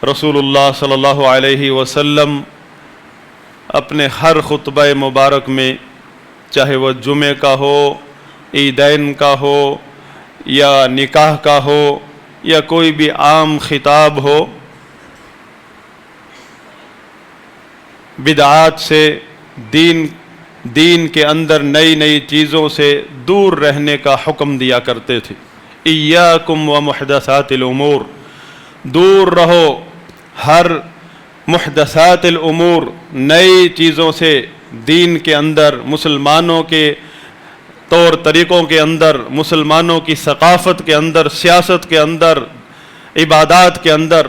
رسول اللہ صلی اللہ علیہ وسلم اپنے ہر خطبہ مبارک میں، چاہے وہ جمعے کا ہو، عیدین کا ہو، یا نکاح کا ہو، یا کوئی بھی عام خطاب ہو، بدعات سے، دین کے اندر نئی نئی چیزوں سے دور رہنے کا حکم دیا کرتے تھے۔ ایاکم ومحدثات الامور، دور رہو ہر محدثات الامور، نئی چیزوں سے، دین کے اندر، مسلمانوں کے طور طریقوں کے اندر، مسلمانوں کی ثقافت کے اندر، سیاست کے اندر، عبادات کے اندر۔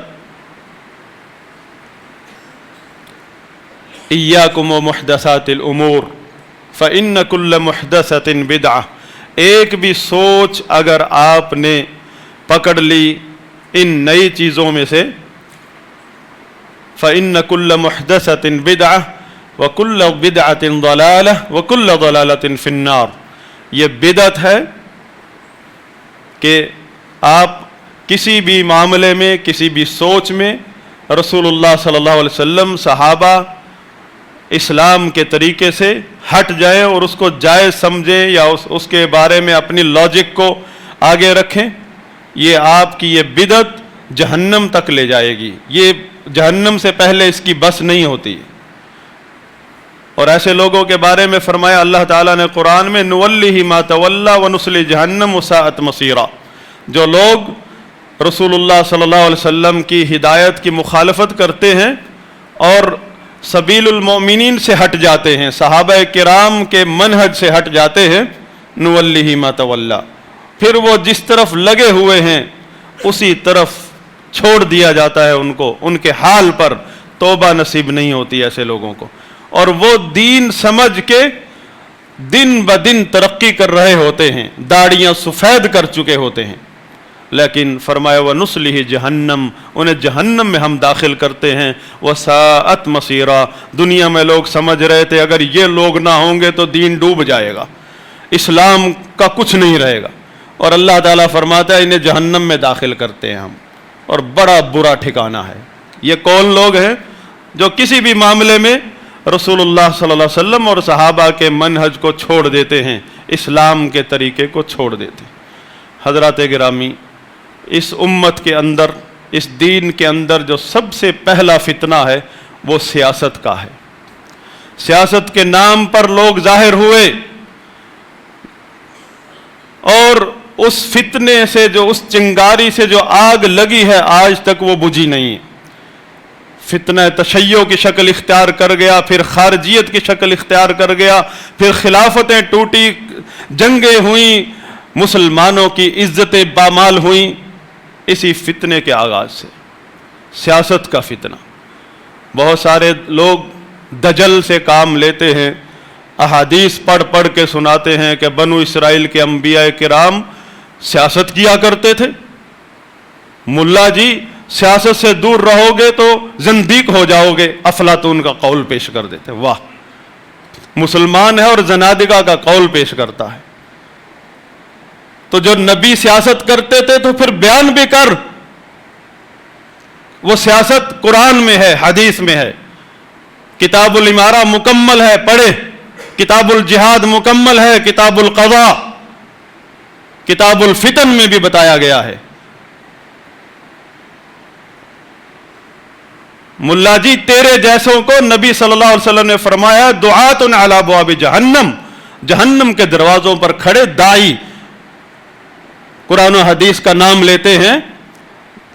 ایاکم ومحدثات الامور فإن کل محدثۃ بدعہ، ایک بھی سوچ اگر آپ نے پکڑ لی ان نئی چیزوں میں سے، فإن کل محدثۃ بدعہ وکل بدعۃ ضلالہ وکل ضلالۃ فی النار، یہ بدعت ہے کہ آپ کسی بھی معاملے میں، کسی بھی سوچ میں رسول اللہ صلی اللہ علیہ وسلم، صحابہ، اسلام کے طریقے سے ہٹ جائیں اور اس کو جائز سمجھیں یا اس کے بارے میں اپنی لاجک کو آگے رکھیں، یہ آپ کی یہ بدعت جہنم تک لے جائے گی، یہ جہنم سے پہلے اس کی بس نہیں ہوتی۔ اور ایسے لوگوں کے بارے میں فرمایا اللہ تعالیٰ نے قرآن میں، نولیہ ما تولی ونصلی جہنم وساءت مصیرا، جو لوگ رسول اللہ صلی اللہ علیہ وسلم کی ہدایت کی مخالفت کرتے ہیں اور سبیل المؤمنین سے ہٹ جاتے ہیں، صحابہ کرام کے منہج سے ہٹ جاتے ہیں، نولیہ ما تولی، پھر وہ جس طرف لگے ہوئے ہیں اسی طرف چھوڑ دیا جاتا ہے ان کو، ان کے حال پر توبہ نصیب نہیں ہوتی ایسے لوگوں کو، اور وہ دین سمجھ کے دن بدن ترقی کر رہے ہوتے ہیں، داڑیاں سفید کر چکے ہوتے ہیں، لیکن فرمایا وَنُصْلِهِ جہنم، انہیں جہنم میں ہم داخل کرتے ہیں، وَسَاءَتْ مَصِيرًا، دنیا میں لوگ سمجھ رہے تھے اگر یہ لوگ نہ ہوں گے تو دین ڈوب جائے گا، اسلام کا کچھ نہیں رہے گا، اور اللہ تعالیٰ فرماتا ہے انہیں جہنم میں داخل کرتے ہیں ہم، اور بڑا برا ٹھکانہ ہے۔ یہ کون لوگ ہیں جو کسی بھی معاملے میں رسول اللہ صلی اللہ علیہ وسلم اور صحابہ کے منہج کو چھوڑ دیتے ہیں، اسلام کے طریقے کو چھوڑ دیتے ہیں۔ حضرات گرامی، اس امت کے اندر، اس دین کے اندر جو سب سے پہلا فتنہ ہے وہ سیاست کا ہے۔ سیاست کے نام پر لوگ ظاہر ہوئے اور اس فتنے سے، جو اس چنگاری سے جو آگ لگی ہے آج تک وہ بجھی نہیں ہے۔ فتنہ تشیع کی شکل اختیار کر گیا، پھر خارجیت کی شکل اختیار کر گیا، پھر خلافتیں ٹوٹی، جنگیں ہوئیں، مسلمانوں کی عزتیں پامال ہوئیں، اسی فتنے کے آغاز سے، سیاست کا فتنہ۔ بہت سارے لوگ دجل سے کام لیتے ہیں، احادیث پڑھ پڑھ کے سناتے ہیں کہ بنو اسرائیل کے انبیاء کرام سیاست کیا کرتے تھے، ملا جی سیاست سے دور رہو گے تو زندیق ہو جاؤ گے، افلاطون کا قول پیش کر دیتے۔ واہ، مسلمان ہے اور زنادقہ کا قول پیش کرتا ہے۔ تو جو نبی سیاست کرتے تھے تو پھر بیان بھی کر، وہ سیاست قرآن میں ہے، حدیث میں ہے، کتاب الامارہ مکمل ہے، پڑھے، کتاب الجہاد مکمل ہے، کتاب القضاء، کتاب الفتن میں بھی بتایا گیا ہے۔ ملا جی تیرے جیسوں کو نبی صلی اللہ علیہ وسلم نے فرمایا دعات علی ابواب جہنم، جہنم کے دروازوں پر کھڑے داعی، قرآن و حدیث کا نام لیتے ہیں،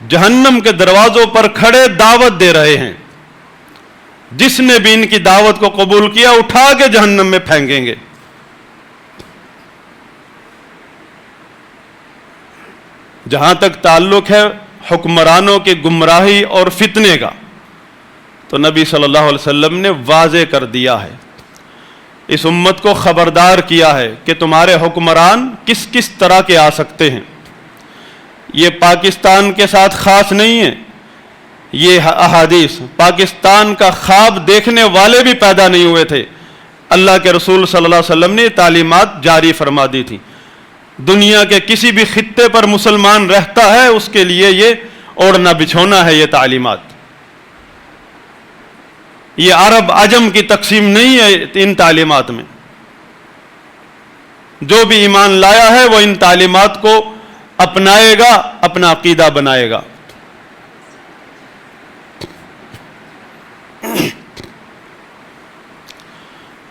جہنم کے دروازوں پر کھڑے دعوت دے رہے ہیں، جس نے بھی ان کی دعوت کو قبول کیا اٹھا کے جہنم میں پھینکیں گے۔ جہاں تک تعلق ہے حکمرانوں کی گمراہی اور فتنے کا، تو نبی صلی اللہ علیہ وسلم نے واضح کر دیا ہے، اس امت کو خبردار کیا ہے کہ تمہارے حکمران کس کس طرح کے آ سکتے ہیں۔ یہ پاکستان کے ساتھ خاص نہیں ہے، یہ احادیث پاکستان کا خواب دیکھنے والے بھی پیدا نہیں ہوئے تھے، اللہ کے رسول صلی اللہ علیہ وسلم نے تعلیمات جاری فرما دی تھی۔ دنیا کے کسی بھی خطے پر مسلمان رہتا ہے اس کے لیے یہ اوڑھنا بچھونا ہے یہ تعلیمات. یہ عرب عجم کی تقسیم نہیں ہے ان تعلیمات میں. جو بھی ایمان لایا ہے وہ ان تعلیمات کو اپنائے گا, اپنا عقیدہ بنائے گا.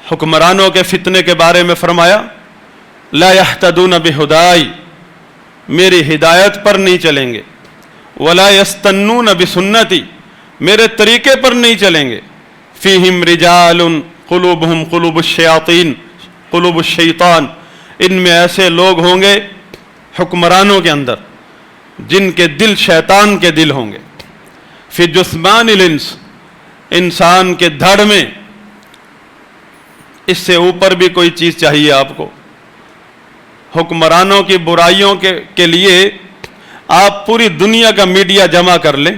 حکمرانوں کے فتنے کے بارے میں فرمایا لا یہتدون بہدائی, میری ہدایت پر نہیں چلیں گے. ولا یستنون بسنتی, میرے طریقے پر نہیں چلیں گے. فیہم رجال قلوبہم قلوب الشیاطین قلوب الشیطان, ان میں ایسے لوگ ہوں گے حکمرانوں کے اندر جن کے دل شیطان کے دل ہوں گے. فی جثمان الانس, انسان کے دھڑ میں. اس سے اوپر بھی کوئی چیز چاہیے آپ کو. حکمرانوں کی برائیوں کے لیے آپ پوری دنیا کا میڈیا جمع کر لیں,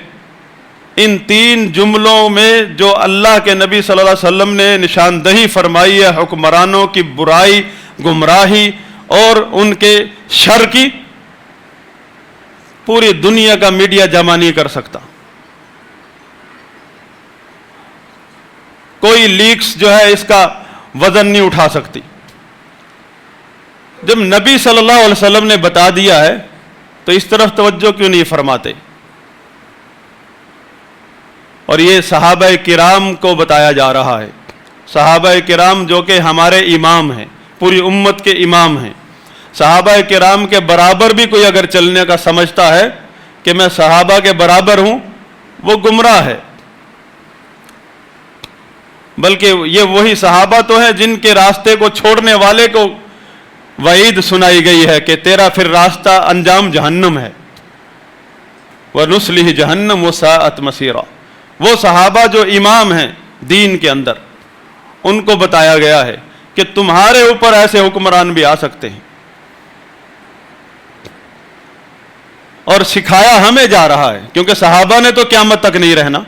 ان 3 جملوں میں جو اللہ کے نبی صلی اللہ علیہ وسلم نے نشاندہی فرمائی ہے حکمرانوں کی برائی, گمراہی اور ان کے شر کی, پوری دنیا کا میڈیا جمع نہیں کر سکتا. کوئی لیکس جو ہے اس کا وزن نہیں اٹھا سکتی. جب نبی صلی اللہ علیہ وسلم نے بتا دیا ہے تو اس طرف توجہ کیوں نہیں فرماتے؟ اور یہ صحابہ کرام کو بتایا جا رہا ہے. صحابہ کرام جو کہ ہمارے امام ہیں, پوری امت کے امام ہیں. صحابہ کرام کے برابر بھی کوئی اگر چلنے کا سمجھتا ہے کہ میں صحابہ کے برابر ہوں, وہ گمراہ ہے. بلکہ یہ وہی صحابہ تو ہیں جن کے راستے کو چھوڑنے والے کو وعید سنائی گئی ہے کہ تیرا پھر راستہ انجام جہنم ہے. وَنُصْلِهِ جَهَنَّمْ وَسَاءَتْ مَصِيرًا. وہ صحابہ جو امام ہیں دین کے اندر, ان کو بتایا گیا ہے کہ تمہارے اوپر ایسے حکمران بھی آ سکتے ہیں. اور سکھایا ہمیں جا رہا ہے, کیونکہ صحابہ نے تو قیامت تک نہیں رہنا.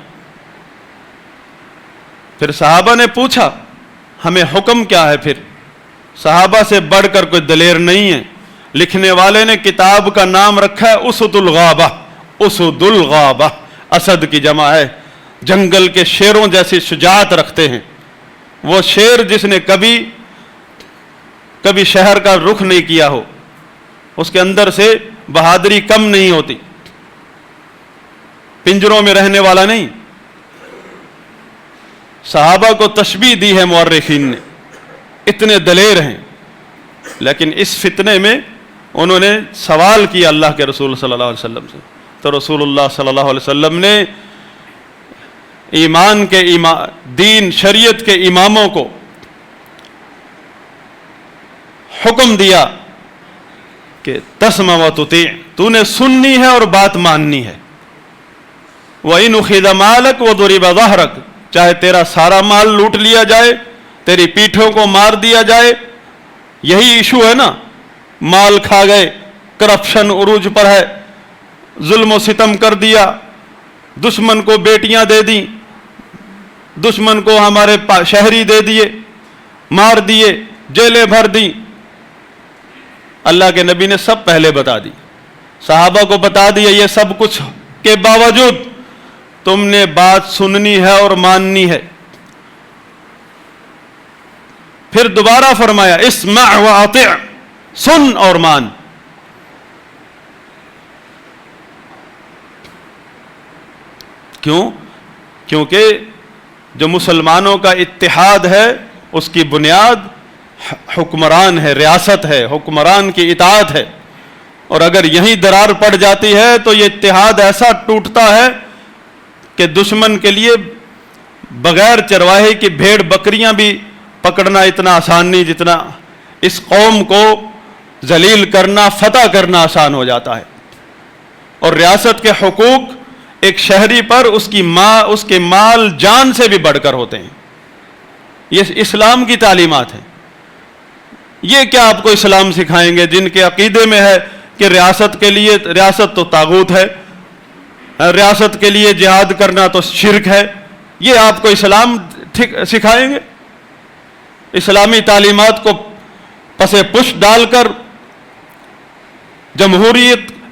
پھر صحابہ نے پوچھا ہمیں حکم کیا ہے؟ پھر صحابہ سے بڑھ کر کوئی دلیر نہیں ہے. لکھنے والے نے کتاب کا نام رکھا ہے اسد الغابہ. اسد الغابہ, اسد کی جمع ہے, جنگل کے شیروں جیسی شجاعت رکھتے ہیں. وہ شیر جس نے کبھی شہر کا رخ نہیں کیا ہو, اس کے اندر سے بہادری کم نہیں ہوتی. پنجروں میں رہنے والا نہیں. صحابہ کو تشبیہ دی ہے مورخین نے, اتنے دلیر ہیں. لیکن اس فتنے میں انہوں نے سوال کیا اللہ کے رسول صلی اللہ علیہ وسلم سے, تو رسول اللہ صلی اللہ علیہ وسلم نے ایمان کے دین شریعت کے اماموں کو حکم دیا کہ تسمع و تطیع, تو نے سننی ہے اور بات ماننی ہے. وَإِنْ أُخِذَ مَالَكَ وَضُرِبَ ظَهْرَكَ, چاہے تیرا سارا مال لوٹ لیا جائے, تیری پیٹھوں کو مار دیا جائے. یہی ایشو ہے نا, مال کھا گئے, کرپشن عروج پر ہے, ظلم و ستم کر دیا, دشمن کو بیٹیاں دے دیں, دشمن کو ہمارے شہری دے دیے, مار دیے, جیلیں بھر دیں. اللہ کے نبی نے سب پہلے بتا دی, صحابہ کو بتا دیا. یہ سب کچھ کے باوجود تم نے بات سننی ہے اور ماننی ہے. پھر دوبارہ فرمایا اسمع واطع, سن اور مان. کیوں؟ کیونکہ جو مسلمانوں کا اتحاد ہے اس کی بنیاد حکمران ہے, ریاست ہے, حکمران کی اطاعت ہے. اور اگر یہیں درار پڑ جاتی ہے تو یہ اتحاد ایسا ٹوٹتا ہے کہ دشمن کے لیے بغیر چرواہے کی بھیڑ بکریاں بھی پکڑنا اتنا آسان نہیں جتنا اس قوم کو ذلیل کرنا, فتح کرنا آسان ہو جاتا ہے. اور ریاست کے حقوق ایک شہری پر اس کے مال جان سے بھی بڑھ کر ہوتے ہیں. یہ اسلام کی تعلیمات ہیں. یہ کیا آپ کو اسلام سکھائیں گے جن کے عقیدے میں ہے کہ ریاست کے لیے, ریاست تو طاغوت ہے, ریاست کے لیے جہاد کرنا تو شرک ہے. یہ آپ کو اسلام سکھائیں گے؟ اسلامی تعلیمات کو پس پش ڈال کر جمہوریت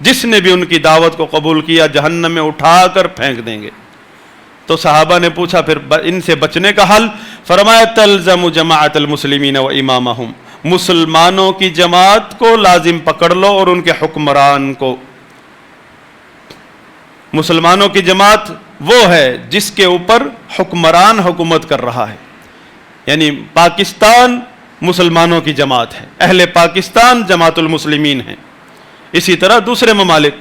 جس نے بھی ان کی دعوت کو قبول کیا جہنم میں اٹھا کر پھینک دیں گے۔ تو صحابہ نے پوچھا پھر ان سے بچنے کا حل؟ فرمایا تلزم جماعت المسلمین و امامہم، مسلمانوں کی جماعت کو لازم پکڑ لو اور ان کے حکمران کو۔ مسلمانوں کی جماعت وہ ہے جس کے اوپر حکمران حکومت کر رہا ہے، یعنی پاکستان مسلمانوں کی جماعت ہے، اہل پاکستان جماعت المسلمین ہے۔ اسی طرح دوسرے ممالک،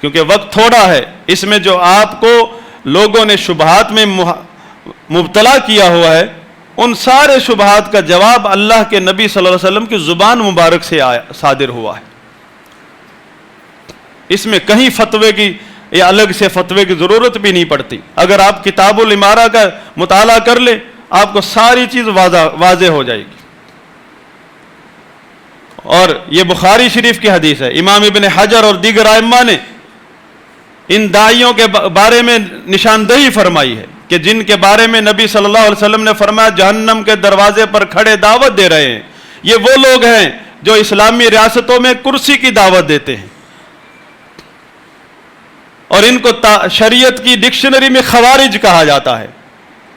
کیونکہ وقت تھوڑا ہے، اس میں جو آپ کو لوگوں نے شبہات میں مبتلا کیا ہوا ہے، ان سارے شبہات کا جواب اللہ کے نبی صلی اللہ علیہ وسلم کی زبان مبارک سے صادر ہوا ہے۔ اس میں کہیں فتوے کی یا الگ سے فتوے کی ضرورت بھی نہیں پڑتی۔ اگر آپ کتاب الامارہ کا مطالعہ کر لیں آپ کو ساری چیز واضح ہو جائے گی۔ اور یہ بخاری شریف کی حدیث ہے، امام ابن حجر اور دیگر ائمہ نے ان داعیوں کے بارے میں نشاندہی فرمائی ہے کہ جن کے بارے میں نبی صلی اللہ علیہ وسلم نے فرمایا جہنم کے دروازے پر کھڑے دعوت دے رہے ہیں، یہ وہ لوگ ہیں جو اسلامی ریاستوں میں کرسی کی دعوت دیتے ہیں، اور ان کو شریعت کی ڈکشنری میں خوارج کہا جاتا ہے۔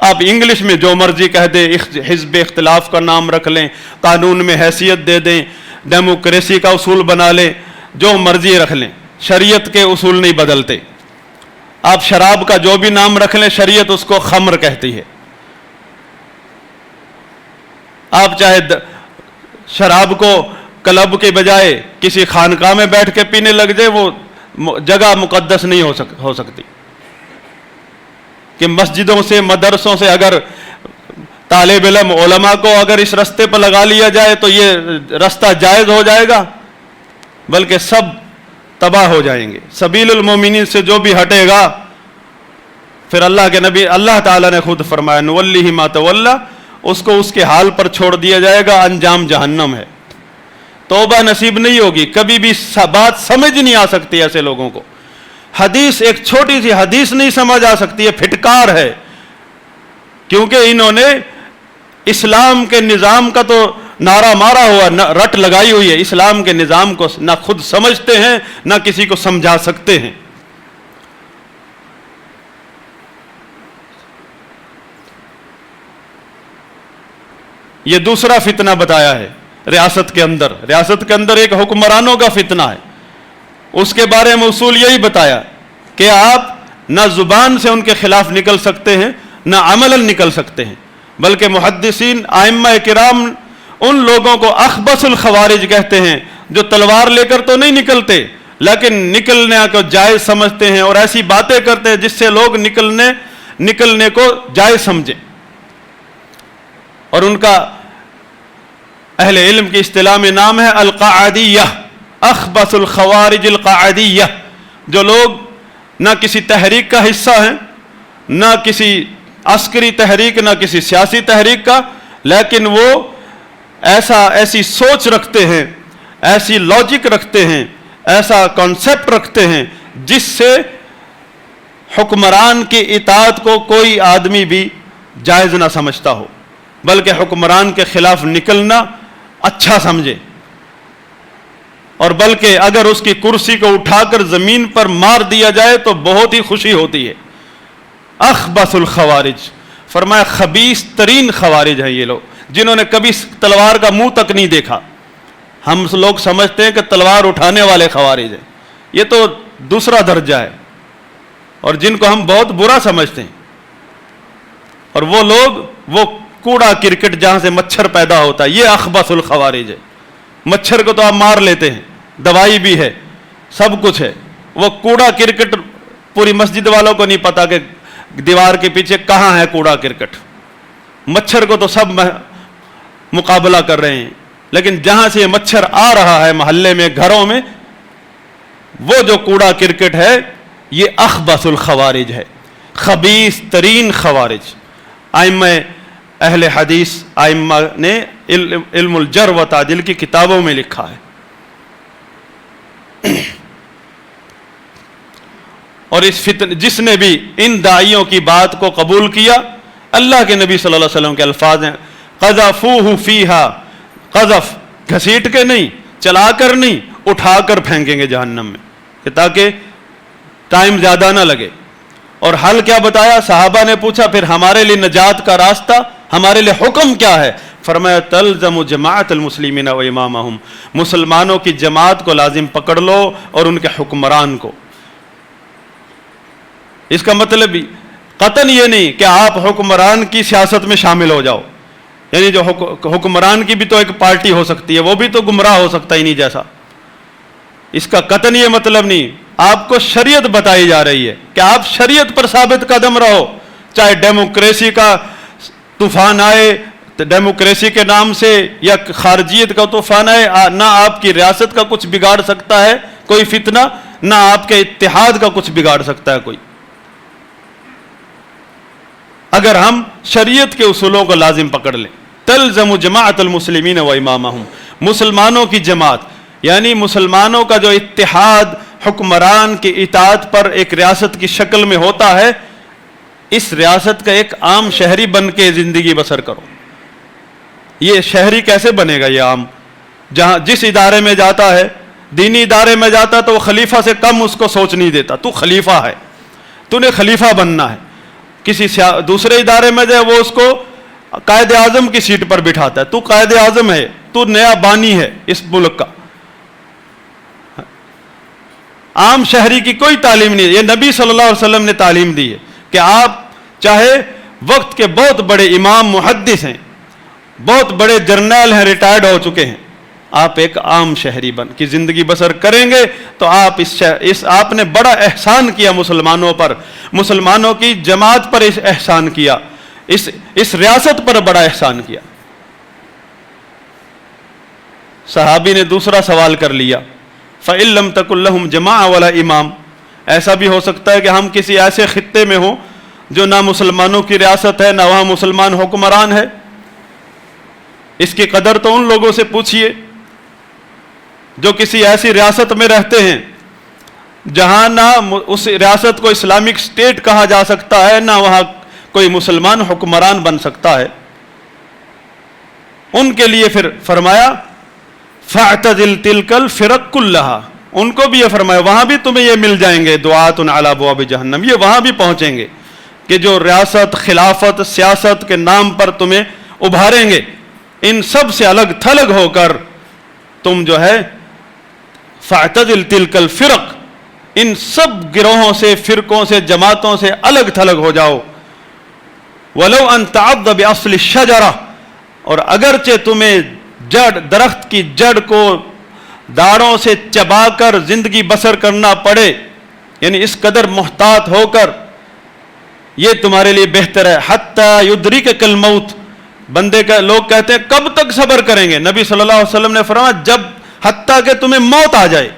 آپ انگلش میں جو مرضی کہہ دیں، حزب اختلاف کا نام رکھ لیں، قانون میں حیثیت دے دیں، ڈیموکریسی کا اصول بنا لیں، جو مرضی رکھ لیں، شریعت کے اصول نہیں بدلتے۔ آپ شراب کا جو بھی نام رکھ لیں، شریعت اس کو خمر کہتی ہے۔ آپ چاہے شراب کو کلب کے بجائے کسی خانقاہ میں بیٹھ کے پینے لگ جائے، وہ جگہ مقدس نہیں ہو سکتی، کہ مسجدوں سے مدرسوں سے اگر طالب علم علماء کو اگر اس رستے پر لگا لیا جائے تو یہ رستہ جائز ہو جائے گا، بلکہ سب تباہ ہو جائیں گے۔ سبیل المومنین سے جو بھی ہٹے گا، پھر اللہ کے نبی اللہ تعالیٰ نے خود فرمایا نولیہ ما تولی، اس کو اس کے حال پر چھوڑ دیا جائے گا، انجام جہنم ہے۔ توبہ نصیب نہیں ہوگی، کبھی بھی بات سمجھ نہیں آ سکتی ایسے لوگوں کو۔ حدیث ایک چھوٹی سی حدیث نہیں سمجھ آ سکتی، ہے پھٹکار ہے، کیونکہ انہوں نے اسلام کے نظام کا تو نعرہ مارا ہوا، رٹ لگائی ہوئی ہے، اسلام کے نظام کو نہ خود سمجھتے ہیں نہ کسی کو سمجھا سکتے ہیں۔ یہ دوسرا فتنہ بتایا ہے ریاست کے اندر ایک حکمرانوں کا فتنہ ہے، اس کے بارے میں اصول یہی بتایا کہ آپ نہ زبان سے ان کے خلاف نکل سکتے ہیں نہ عملاً نکل سکتے ہیں، بلکہ محدثین ائمہ کرام ان لوگوں کو اخبث الخوارج کہتے ہیں جو تلوار لے کر تو نہیں نکلتے لیکن نکلنے کو جائز سمجھتے ہیں اور ایسی باتیں کرتے ہیں جس سے لوگ نکلنے کو جائز سمجھیں۔ اور ان کا اہل علم کی اصطلاح میں نام ہے القاعدیہ، اخبث الخوارج القاعدیہ، جو لوگ نہ کسی تحریک کا حصہ ہیں، نہ کسی عسکری تحریک نہ کسی سیاسی تحریک کا، لیکن وہ ایسی سوچ رکھتے ہیں، ایسی لاجک رکھتے ہیں، ایسا کانسیپٹ رکھتے ہیں جس سے حکمران کی اطاعت کو کوئی آدمی بھی جائز نہ سمجھتا ہو، بلکہ حکمران کے خلاف نکلنا اچھا سمجھے، اور بلکہ اگر اس کی کرسی کو اٹھا کر زمین پر مار دیا جائے تو بہت ہی خوشی ہوتی ہے۔ اخبث الخوارج، فرمایا خبیث ترین خوارج ہیں یہ لوگ، جنہوں نے کبھی تلوار کا منہ تک نہیں دیکھا۔ ہم لوگ سمجھتے ہیں کہ تلوار اٹھانے والے خوارج ہیں، یہ تو دوسرا درجہ ہے، اور جن کو ہم بہت برا سمجھتے ہیں۔ اور وہ لوگ وہ کوڑا کرکٹ جہاں سے مچھر پیدا ہوتا ہے، یہ اخبث الخوارج ہے۔ مچھر کو تو آپ مار لیتے ہیں، دوائی بھی ہے، سب کچھ ہے، وہ کوڑا کرکٹ پوری مسجد والوں کو نہیں پتا کہ دیوار کے پیچھے کہاں ہے کوڑا کرکٹ۔ مچھر کو تو سب مقابلہ کر رہے ہیں، لیکن جہاں سے یہ مچھر آ رہا ہے محلے میں، گھروں میں، وہ جو کوڑا کرکٹ ہے یہ اخبث الخوارج ہے، خبیث ترین خوارج۔ ائمہ اہل حدیث ائمہ نے علم الجرح و تعدیل کی کتابوں میں لکھا ہے۔ اور جس نے بھی ان داعیوں کی بات کو قبول کیا، اللہ کے نبی صلی اللہ علیہ وسلم کے الفاظ ہیں قذفوہ فیہا، قذف گھسیٹ کے نہیں، چلا کر نہیں، اٹھا کر پھینکیں گے جہنم میں کہ تاکہ ٹائم زیادہ نہ لگے. اور حل کیا بتایا؟ صحابہ نے پوچھا پھر ہمارے لیے نجات کا راستہ، ہمارے لیے حکم کیا ہے؟ فرمایا تلزم جماعت المسلمین و امامہم، مسلمانوں کی جماعت کو لازم پکڑ لو اور ان کے حکمران کو. اس کا مطلب قطعاً یہ نہیں کہ آپ حکمران کی سیاست میں شامل ہو جاؤ، یعنی جو حکمران کی بھی تو ایک پارٹی ہو سکتی ہے، وہ بھی تو گمراہ ہو سکتا ہی نہیں جیسا. اس کا قطعاً یہ مطلب نہیں. آپ کو شریعت بتائی جا رہی ہے کہ آپ شریعت پر ثابت قدم رہو، چاہے ڈیموکریسی کا طوفان آئے ڈیموکریسی کے نام سے، یا خارجیت کا طوفان آئے، نہ آپ کی ریاست کا کچھ بگاڑ سکتا ہے کوئی فتنہ، نہ آپ کے اتحاد کا کچھ بگاڑ سکتا ہے کوئی، اگر ہم شریعت کے اصولوں کو لازم پکڑ لیں. تلزم جماعت المسلمین و امامہم، مسلمانوں کی جماعت یعنی مسلمانوں کا جو اتحاد حکمران کی اطاعت پر ایک ریاست کی شکل میں ہوتا ہے، اس ریاست کا ایک عام شہری بن کے زندگی بسر کرو. یہ شہری کیسے بنے گا؟ یہ عام جہاں جس ادارے میں جاتا ہے، دینی ادارے میں جاتا تو وہ خلیفہ سے کم اس کو سوچ نہیں دیتا، تو خلیفہ ہے، تو نے خلیفہ بننا ہے. کسی دوسرے ادارے میں جائے وہ اس کو قائد اعظم کی سیٹ پر بٹھاتا ہے، تو قائد اعظم ہے، تو نیا بانی ہے اس ملک کا. عام شہری کی کوئی تعلیم نہیں ہے. یہ نبی صلی اللہ علیہ وسلم نے تعلیم دی ہے کہ آپ چاہے وقت کے بہت بڑے امام محدث ہیں، بہت بڑے جرنیل ہیں، ریٹائرڈ ہو چکے ہیں، آپ ایک عام شہری بن کی زندگی بسر کریں گے تو آپ آپ نے بڑا احسان کیا مسلمانوں پر، مسلمانوں کی جماعت پر احسان کیا، اس ریاست پر بڑا احسان کیا. صحابی نے دوسرا سوال کر لیا، فَإِن لَمْ تَكُن لَهُمْ جَمَاعَةٌ وَلَا امام، ایسا بھی ہو سکتا ہے کہ ہم کسی ایسے خطے میں ہوں جو نہ مسلمانوں کی ریاست ہے، نہ وہاں مسلمان حکمران ہے. اس کی قدر تو ان لوگوں سے پوچھئے جو کسی ایسی ریاست میں رہتے ہیں جہاں نہ اس ریاست کو اسلامک اسٹیٹ کہا جا سکتا ہے، نہ وہاں کوئی مسلمان حکمران بن سکتا ہے. ان کے لیے پھر فرمایا فَاعْتَزِلْ تِلْكَ الْفِرَقَ كُلَّهَا، ان کو بھی یہ فرمایا وہاں بھی تمہیں یہ مل جائیں گے دعاتٌ علی ابواب جہنم، یہ وہاں بھی پہنچیں گے کہ جو ریاست خلافت سیاست کے نام پر تمہیں ابھاریں گے، ان سب سے الگ تھلگ ہو کر تم جو ہے فَاعْتَزِلْ تِلْكَ الْفِرَقَ، ان سب گروہوں سے، فرقوں سے، جماعتوں سے الگ تھلگ ہو جاؤ. وَلَوْ أَن تَعَضَّ بِأَصْلِ الشَّجَرَةِ، اور اگرچہ تمہیں درخت کی جڑ کو داڑوں سے چبا کر زندگی بسر کرنا پڑے، یعنی اس قدر محتاط ہو کر، یہ تمہارے لیے بہتر ہے. حَتَّى يُدْرِكَكَ الْمَوْتِ، بندے کا لوگ کہتے ہیں کب تک صبر کریں گے؟ نبی صلی اللہ علیہ وسلم نے فرمایا جب حتیٰ کہ تمہیں موت آ جائے.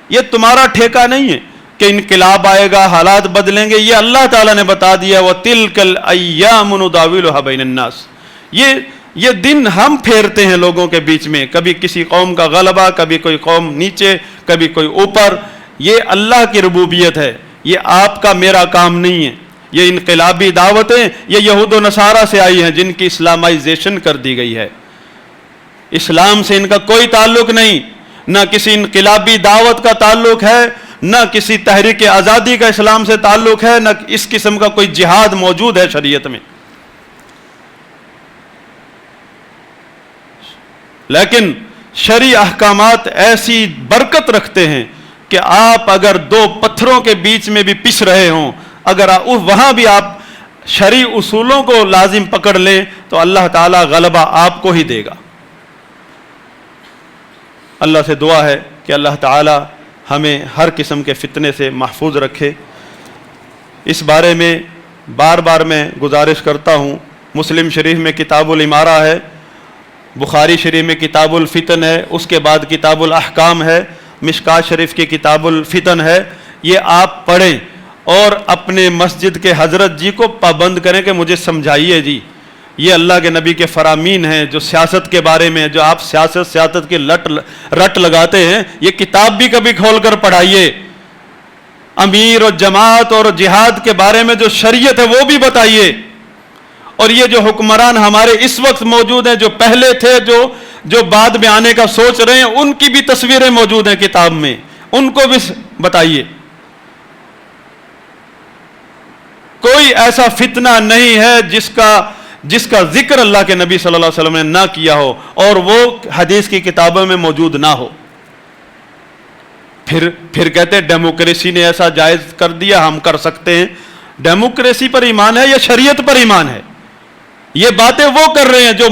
یہ تمہارا ٹھیکہ نہیں ہے کہ انقلاب آئے گا، حالات بدلیں گے، یہ اللہ تعالیٰ نے بتا دیا وَتِلْكَ الْأَيَّامُ نُدَاوِلُهَا بَيْنَ النَّاسِ، یہ دن ہم پھیرتے ہیں لوگوں کے بیچ میں، کبھی کسی قوم کا غلبہ، کبھی کوئی قوم نیچے، کبھی کوئی اوپر. یہ اللہ کی ربوبیت ہے، یہ آپ کا میرا کام نہیں ہے. یہ انقلابی دعوتیں یہ یہود و نصارہ سے آئی ہیں جن کی اسلامائزیشن کر دی گئی ہے. اسلام سے ان کا کوئی تعلق نہیں، نہ کسی انقلابی دعوت کا تعلق ہے، نہ کسی تحریک آزادی کا اسلام سے تعلق ہے، نہ اس قسم کا کوئی جہاد موجود ہے شریعت میں. لیکن شرعی احکامات ایسی برکت رکھتے ہیں کہ آپ اگر دو پتھروں کے بیچ میں بھی پس رہے ہوں، اگر وہاں بھی آپ شرعی اصولوں کو لازم پکڑ لیں تو اللہ تعالیٰ غلبہ آپ کو ہی دے گا. اللہ سے دعا ہے کہ اللہ تعالیٰ ہمیں ہر قسم کے فتنے سے محفوظ رکھے. اس بارے میں بار بار میں گزارش کرتا ہوں، مسلم شریف میں کتاب الامارہ ہے، بخاری شریف میں کتاب الفتن ہے، اس کے بعد کتاب الاحکام ہے، مشکات شریف کی کتاب الفتن ہے. یہ آپ پڑھیں اور اپنے مسجد کے حضرت جی کو پابند کریں کہ مجھے سمجھائیے جی، یہ اللہ کے نبی کے فرامین ہیں جو سیاست کے بارے میں، جو آپ سیاست کے رٹ لگاتے ہیں، یہ کتاب بھی کبھی کھول کر پڑھائیے. امیر اور جماعت اور جہاد کے بارے میں جو شریعت ہے وہ بھی بتائیے، اور یہ جو حکمران ہمارے اس وقت موجود ہیں، جو پہلے تھے، جو بعد میں آنے کا سوچ رہے ہیں، ان کی بھی تصویریں موجود ہیں کتاب میں، ان کو بھی بتائیے۔ کوئی ایسا فتنہ نہیں ہے جس کا ذکر اللہ کے نبی صلی اللہ علیہ وسلم نے نہ کیا ہو اور وہ حدیث کی کتابوں میں موجود نہ ہو۔ پھر کہتے ہیں ڈیموکریسی نے ایسا جائز کر دیا، ہم کر سکتے ہیں۔ ڈیموکریسی پر ایمان ہے یا شریعت پر ایمان ہے؟ یہ باتیں وہ کر رہے ہیں جو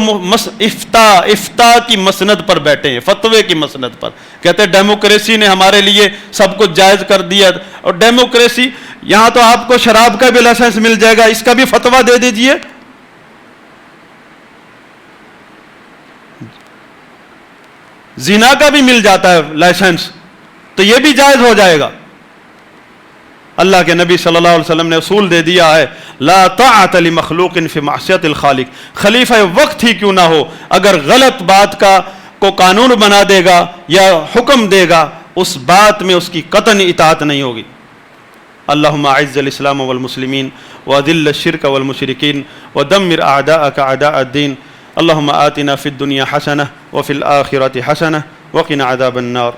افتاء کی مسند پر بیٹھے ہیں، فتوے کی مسند پر، کہتے ہیں ڈیموکریسی نے ہمارے لیے سب کچھ جائز کر دیا۔ اور ڈیموکریسی، یہاں تو آپ کو شراب کا بھی لائسنس مل جائے گا، اس کا بھی فتویٰ دے دیجئے۔ زنا کا بھی مل جاتا ہے لائسنس، تو یہ بھی جائز ہو جائے گا۔ اللہ کے نبی صلی اللہ علیہ وسلم نے اصول دے دیا ہے، لا طاعۃ لمخلوق فی معصیۃ الخالق، خلیفہ وقت ہی کیوں نہ ہو، اگر غلط بات کو قانون بنا دے گا یا حکم دے گا، اس بات میں اس کی قطعاً اطاعت نہیں ہوگی۔ اللہم اعز الاسلام والمسلمین واذل الشرک والمشرکین ودمر اعداءک اعداء الدین، اللہم آتنا فی الدنیا حسنہ وفی الآخرۃ حسنہ وقنا عذاب النار۔